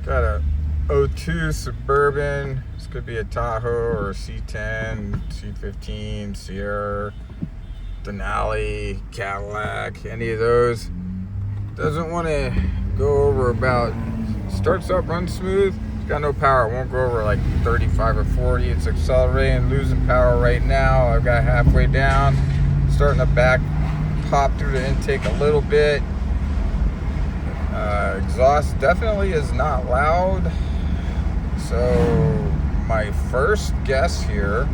Got a '02 Suburban. This could be a Tahoe or a C10, C15, Sierra, Denali, Cadillac, any of those. Doesn't want to go over about, starts up, runs smooth. It's got no power. It won't go over like 35 or 40. It's accelerating, losing power right now. I've got halfway down. Starting to back pop through the intake a little bit. Exhaust definitely is not loud. So my first guess here,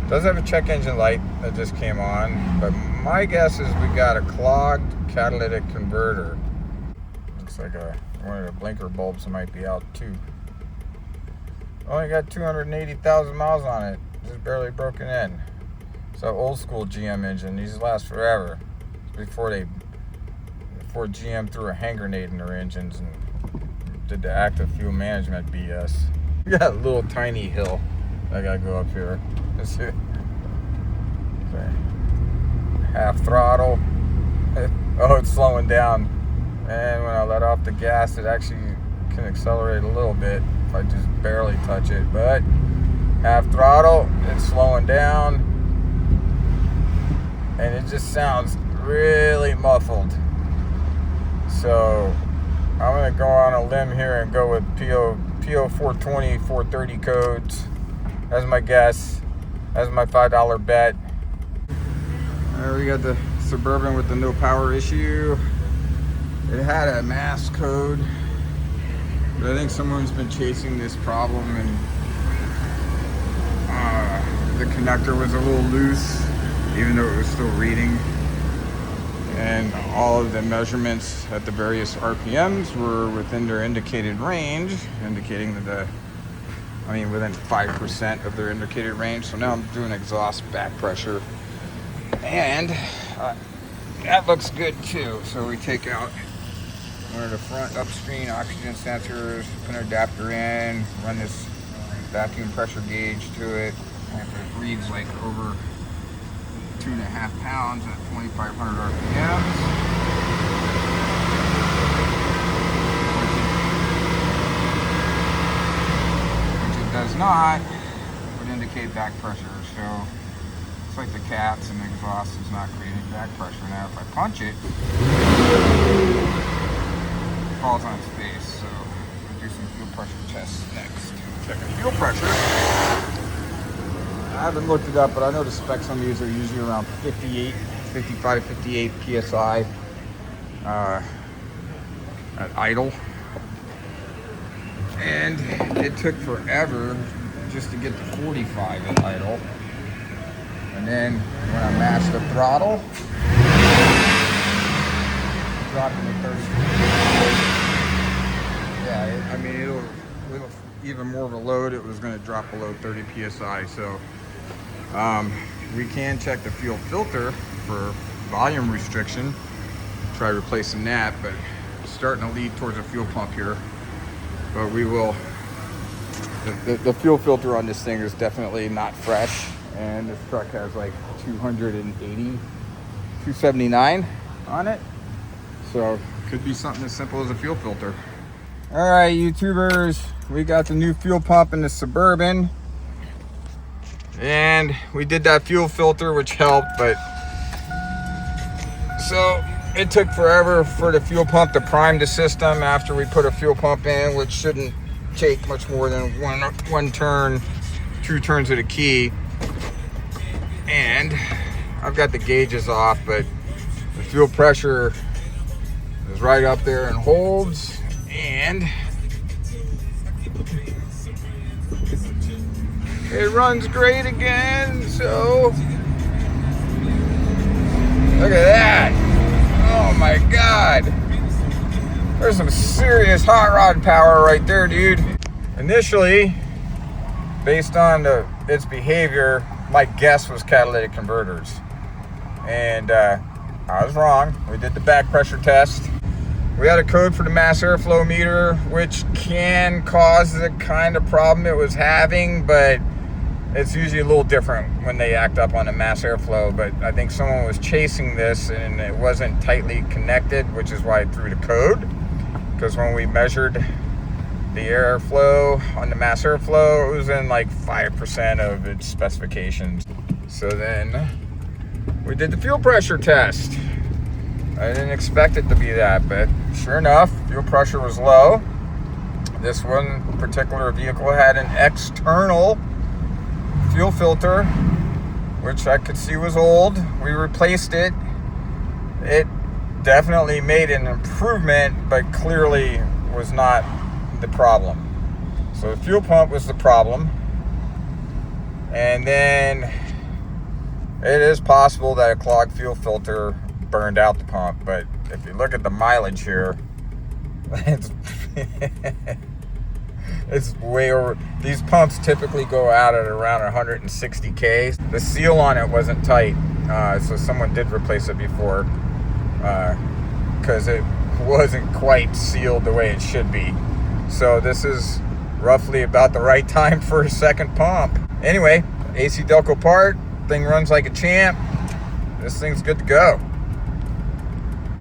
does have a check engine light that just came on, but my guess is we got a clogged catalytic converter. Looks like one of the blinker bulbs might be out too. Only got 280,000 miles on it, just barely broken in. It's an old school GM engine. These last forever. Before GM threw a hand grenade in their engines and did the active fuel management BS. We got a little tiny hill I gotta go up here. Let's see. Okay. Half throttle. Oh, it's slowing down. And when I let off the gas, it actually can accelerate a little bit if I just barely touch it. But half throttle, it's slowing down. And it just sounds really muffled. So I'm gonna go on a limb here and go with PO 420, 430 codes as my guess, as my $5 bet. There we got the Suburban with the no power issue. It had a mass code, but I think someone's been chasing this problem and the connector was a little loose, even though it was still reading. And all of the measurements at the various RPMs were within their indicated range, indicating that within 5% of their indicated range. So now I'm doing exhaust back pressure, and that looks good too. So we take out one of the front upstream oxygen sensors, put an adapter in, run this vacuum pressure gauge to it, and it reads like over 2.5 pounds at 2,500 RPMs. Which it does not, would indicate back pressure. So it's like the caps and the exhaust is not creating back pressure. Now if I punch it, it falls on its face. So we'll do some fuel pressure tests next. Checking fuel pressure. I haven't looked it up, but I know the specs on these are usually around 55, 58 PSI at idle. And it took forever just to get to 45 at idle. And then when I mashed the throttle, it dropped into 30. Yeah, it'll even more of a load, it was going to drop below 30 PSI. So we can check the fuel filter for volume restriction, try replacing that, but it's starting to lead towards a fuel pump here. But we will, the fuel filter on this thing is definitely not fresh, and this truck has like 279 on it. So could be something as simple as a fuel filter. All right, YouTubers, we got the new fuel pump in the Suburban. And we did that fuel filter, which helped, but so it took forever for the fuel pump to prime the system after we put a fuel pump in, which shouldn't take much more than one turn, 2 turns of the key. And I've got the gauges off, but the fuel pressure is right up there and holds, and it runs great again. So look at that. Oh my God. There's some serious hot rod power right there, dude. Initially, based on its behavior, my guess was catalytic converters. And I was wrong. We did the back pressure test. We had a code for the mass airflow meter, which can cause the kind of problem it was having, but it's usually a little different when they act up on the mass airflow. But I think someone was chasing this and it wasn't tightly connected, which is why I threw the code. Because when we measured The airflow on the mass airflow, it was in like 5% of its specifications. So then we did the fuel pressure test. I didn't expect it to be that, but sure enough, fuel pressure was low. This one particular vehicle had an external fuel filter, which I could see was old. We replaced it. It definitely made an improvement, but clearly was not the problem. So the fuel pump was the problem. And then it is possible that a clogged fuel filter burned out the pump, but if you look at the mileage here, it's way over. These pumps typically go out at around 160K. The seal on it wasn't tight, so someone did replace it before, because it wasn't quite sealed the way it should be. So this is roughly about the right time for a second pump. Anyway, AC Delco part, thing runs like a champ. This thing's good to go.